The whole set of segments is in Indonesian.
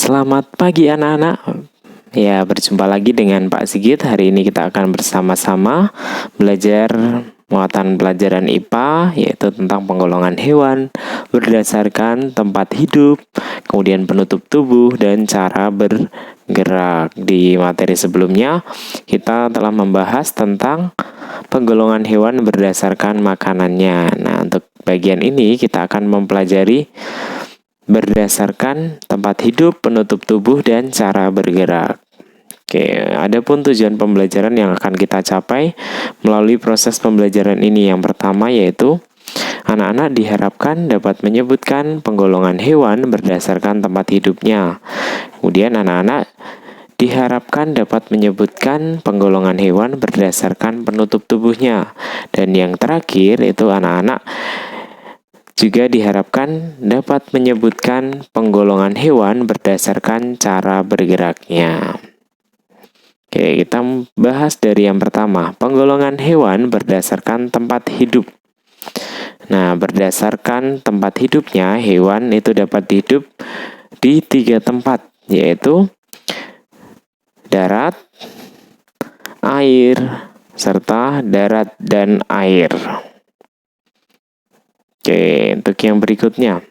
Selamat pagi anak-anak. Ya, berjumpa lagi dengan Pak Sigit. Hari ini kita akan bersama-sama belajar muatan pelajaran IPA, yaitu tentang penggolongan hewan berdasarkan tempat hidup, kemudian penutup tubuh, dan cara bergerak. Di materi sebelumnya, kita telah membahas tentang penggolongan hewan berdasarkan makanannya. Nah, untuk bagian ini kita akan mempelajari berdasarkan tempat hidup, penutup tubuh, dan cara bergerak. Oke, adapun tujuan pembelajaran yang akan kita capai melalui proses pembelajaran ini, yang pertama yaitu anak-anak diharapkan dapat menyebutkan penggolongan hewan berdasarkan tempat hidupnya. Kemudian anak-anak diharapkan dapat menyebutkan penggolongan hewan berdasarkan penutup tubuhnya. Dan yang terakhir itu anak-anak juga diharapkan dapat menyebutkan penggolongan hewan berdasarkan cara bergeraknya. Oke, kita bahas dari yang pertama, penggolongan hewan berdasarkan tempat hidup. Nah, berdasarkan tempat hidupnya, hewan itu dapat hidup di 3 tempat, yaitu darat, air, serta darat dan air. Oke, untuk yang berikutnya.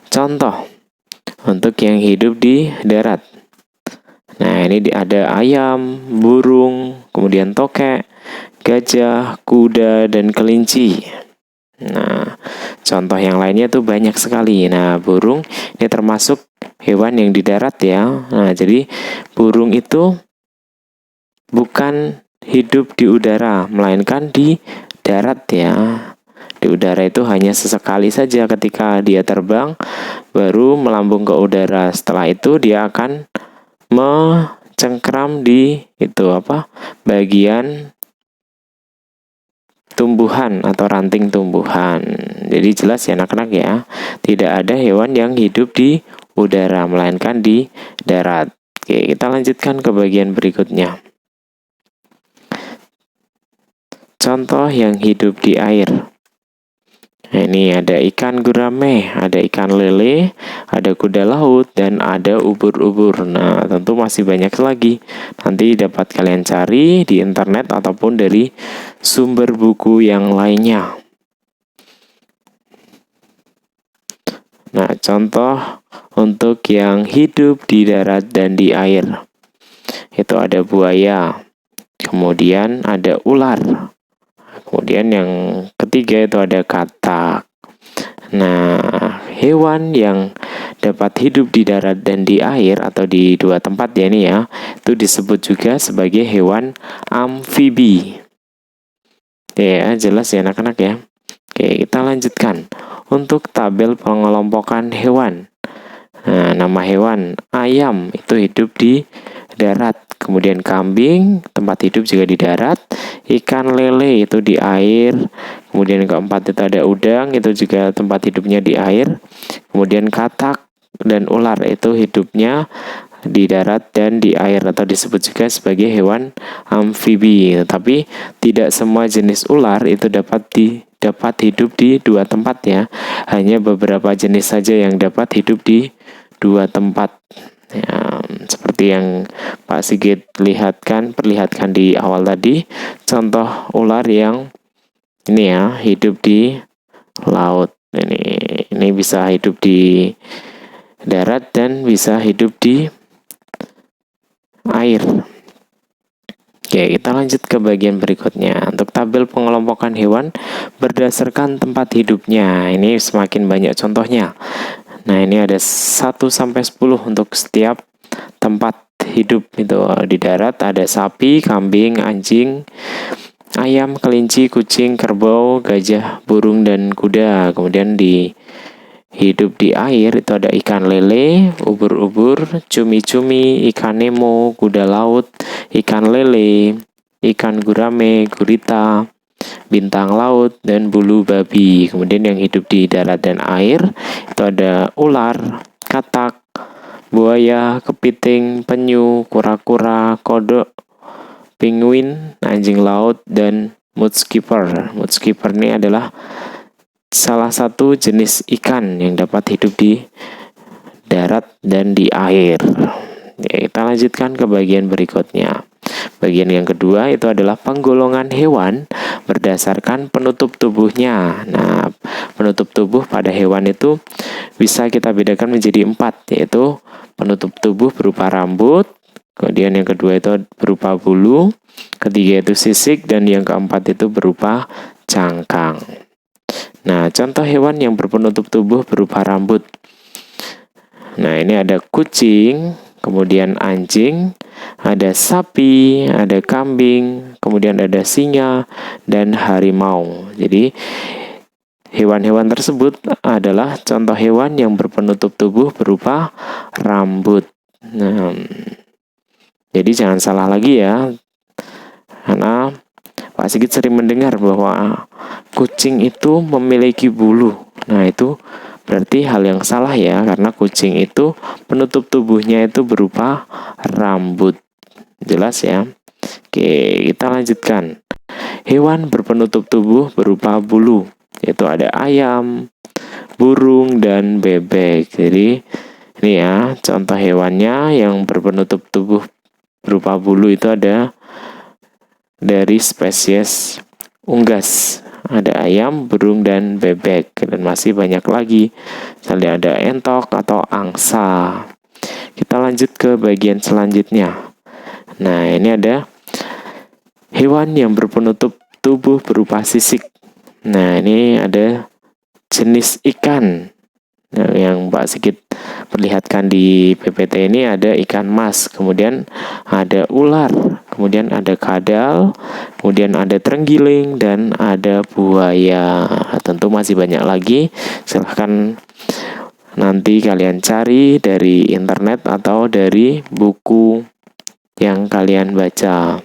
Contoh, untuk yang hidup di darat. Nah, ini ada ayam, burung, kemudian tokek, gajah, kuda, dan kelinci. Nah, contoh yang lainnya tuh banyak sekali. Nah, burung ini termasuk hewan yang di darat ya. Nah, jadi burung itu bukan hidup di udara, melainkan di darat ya. Di udara itu hanya sesekali saja ketika dia terbang, baru melambung ke udara. Setelah itu dia akan mencengkeram di bagian tumbuhan atau ranting tumbuhan. Jadi jelas ya anak-anak ya, tidak ada hewan yang hidup di udara, melainkan di darat. Oke, kita lanjutkan ke bagian berikutnya. Contoh yang hidup di air. Nah, ini ada ikan gurame, ada ikan lele, ada kuda laut, dan ada ubur-ubur. Nah, tentu masih banyak lagi. Nanti dapat kalian cari di internet ataupun dari sumber buku yang lainnya. Nah, contoh untuk yang hidup di darat dan di air. Itu ada buaya, kemudian ada ular. Kemudian yang ketiga itu ada katak. Nah, hewan yang dapat hidup di darat dan di air atau di 2 tempat ya ini ya, itu disebut juga sebagai hewan amfibi. Ya, jelas ya anak-anak ya. Oke, kita lanjutkan. Untuk tabel pengelompokan hewan. Nah, nama hewan ayam itu hidup di darat. Kemudian kambing, tempat hidup juga di darat. Ikan lele itu di air. Kemudian keempat itu ada udang, itu juga tempat hidupnya di air. Kemudian katak dan ular itu hidupnya di darat dan di air atau disebut juga sebagai hewan amfibi. Tapi tidak semua jenis ular itu dapat hidup di 2 tempat ya. Hanya beberapa jenis saja yang dapat hidup di 2 tempat. Ya, seperti yang Pak Sigit perlihatkan di awal tadi, contoh ular yang ini ya, hidup di laut. Ini bisa hidup di darat dan bisa hidup di air. Oke, kita lanjut ke bagian berikutnya. Untuk tabel pengelompokan hewan berdasarkan tempat hidupnya. Ini semakin banyak contohnya. Nah, ini ada 1 sampai 10 untuk setiap tempat hidup itu. Di darat ada sapi, kambing, anjing, ayam, kelinci, kucing, kerbau, gajah, burung, dan kuda. Kemudian hidup di air itu ada ikan lele, ubur-ubur, cumi-cumi, ikan nemo, kuda laut, ikan lele, ikan gurame, gurita, bintang laut, dan bulu babi. Kemudian yang hidup di darat dan air itu ada ular, katak, buaya, kepiting, penyu, kura-kura, kodok, penguin, anjing laut, dan mudskipper. Mudskipper ini adalah salah satu jenis ikan yang dapat hidup di darat. darat dan di air. Ya, kita lanjutkan ke bagian berikutnya. Bagian yang kedua itu adalah penggolongan hewan berdasarkan penutup tubuhnya. Nah, penutup tubuh pada hewan itu bisa kita bedakan menjadi 4, yaitu penutup tubuh berupa rambut, kemudian yang kedua itu berupa bulu, ketiga itu sisik, dan yang keempat itu berupa cangkang. Nah, contoh hewan yang berpenutup tubuh berupa rambut. Nah, ini ada kucing, kemudian anjing, ada sapi, ada kambing, kemudian ada singa, dan harimau. Jadi, hewan-hewan tersebut adalah contoh hewan yang berpenutup tubuh berupa rambut. Nah, jadi jangan salah lagi ya, karena Pak Sigit sering mendengar bahwa kucing itu memiliki bulu. Nah, itu berarti hal yang salah ya, karena kucing itu penutup tubuhnya itu berupa rambut. Jelas ya? Oke, kita lanjutkan. Hewan berpenutup tubuh berupa bulu, yaitu ada ayam, burung, dan bebek. Jadi, ini ya, contoh hewannya yang berpenutup tubuh berupa bulu itu ada dari spesies unggas. Ada ayam, burung, dan bebek. Dan masih banyak lagi. Misalnya ada entok atau angsa. Kita lanjut ke bagian selanjutnya. Nah, ini ada hewan yang berpenutup tubuh berupa sisik. Nah, ini ada jenis ikan. Nah, yang Pak Sigit perlihatkan di PPT ini ada ikan mas, kemudian ada ular, kemudian ada kadal, kemudian ada terenggiling, dan ada buaya. Tentu masih banyak lagi, silahkan nanti kalian cari dari internet atau dari buku yang kalian baca.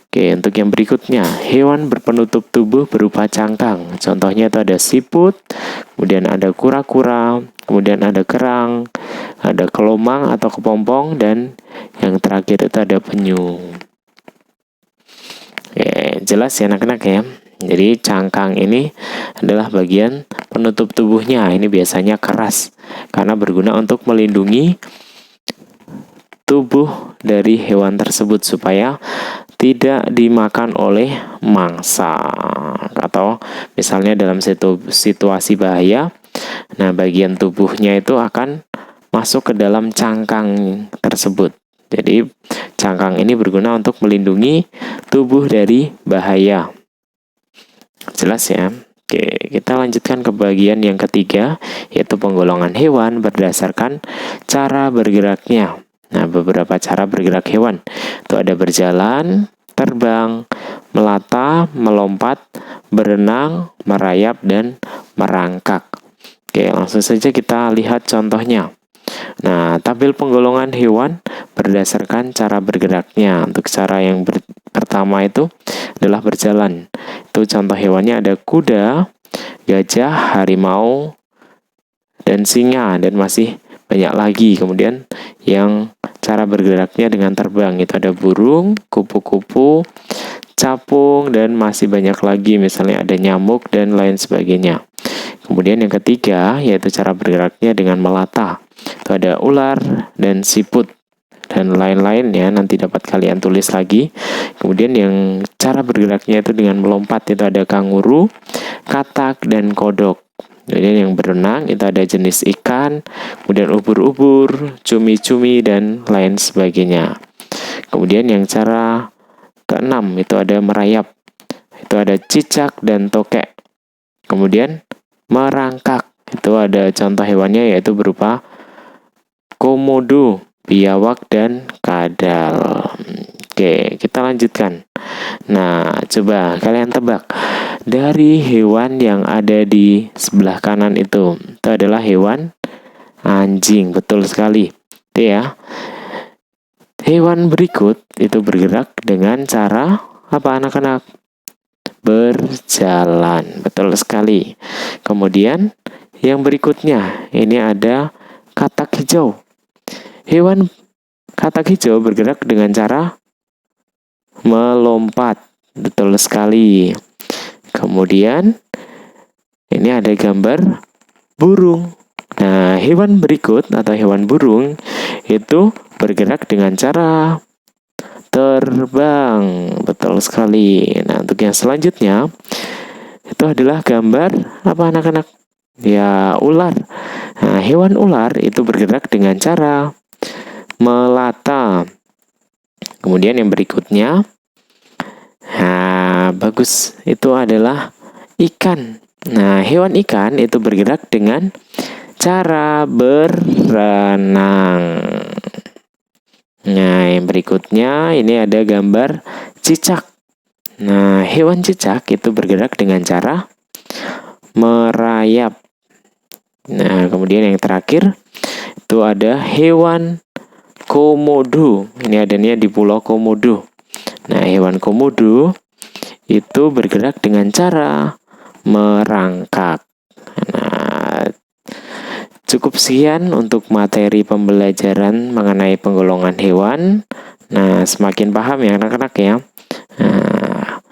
Oke, untuk yang berikutnya, hewan berpenutup tubuh berupa cangkang. Contohnya itu ada siput, kemudian ada kura-kura, kemudian ada kerang, ada kelomang atau kepompong, dan yang terakhir itu ada penyu. Oke, jelas ya anak-anak ya. Jadi cangkang ini adalah bagian penutup tubuhnya. Ini biasanya keras, karena berguna untuk melindungi tubuh dari hewan tersebut supaya tidak dimakan oleh mangsa, atau misalnya dalam situasi bahaya, nah bagian tubuhnya itu akan masuk ke dalam cangkang tersebut. Jadi cangkang ini berguna untuk melindungi tubuh dari bahaya. Jelas ya? Oke, kita lanjutkan ke bagian yang ketiga, yaitu penggolongan hewan berdasarkan cara bergeraknya. Nah, beberapa cara bergerak hewan. Itu ada berjalan, terbang, melata, melompat, berenang, merayap, dan merangkak. Oke, langsung saja kita lihat contohnya. Nah, tabel penggolongan hewan berdasarkan cara bergeraknya. Untuk cara yang pertama itu adalah berjalan. Itu contoh hewannya ada kuda, gajah, harimau, dan singa, dan masih banyak lagi. Kemudian yang cara bergeraknya dengan terbang itu ada burung, kupu-kupu, capung, dan masih banyak lagi. Misalnya ada nyamuk dan lain sebagainya. Kemudian yang ketiga yaitu cara bergeraknya dengan melata. Itu ada ular dan siput dan lain-lain ya, nanti dapat kalian tulis lagi. Kemudian yang cara bergeraknya itu dengan melompat itu ada kanguru, katak, dan kodok. Kemudian yang berenang itu ada jenis ikan, kemudian ubur-ubur, cumi-cumi, dan lain sebagainya. Kemudian yang cara keenam itu ada merayap. Itu ada cicak dan tokek. Kemudian merangkak. Itu ada contoh hewannya yaitu berupa komodo, biawak, dan kadal. Oke, kita lanjutkan. Nah, coba kalian tebak. Dari hewan yang ada di sebelah kanan itu adalah hewan anjing. Betul sekali. Itu ya. Hewan berikut itu bergerak dengan cara apa anak-anak? Berjalan. Betul sekali. Kemudian yang berikutnya ini ada katak hijau. Hewan katak hijau bergerak dengan cara melompat. Betul sekali. Kemudian ini ada gambar burung. Nah, hewan berikut atau hewan burung itu bergerak dengan cara terbang. Betul sekali. Nah, untuk yang selanjutnya itu adalah gambar apa anak-anak? Ya, ular. Nah, hewan ular itu bergerak dengan cara melata. Kemudian yang berikutnya, nah, bagus, itu adalah ikan. Nah, hewan ikan itu bergerak dengan cara berenang. Nah, yang berikutnya ini ada gambar cicak. Nah, hewan cicak itu bergerak dengan cara merayap. Nah, kemudian yang terakhir itu ada hewan komodo. Ini adanya di Pulau Komodo. Nah, hewan komodo itu bergerak dengan cara merangkak. Nah, cukup sekian untuk materi pembelajaran mengenai penggolongan hewan. Nah, semakin paham ya anak-anak ya. Nah,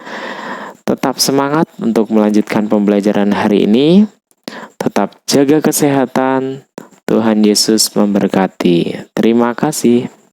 tetap semangat untuk melanjutkan pembelajaran hari ini. Tetap jaga kesehatan. Tuhan Yesus memberkati. Terima kasih.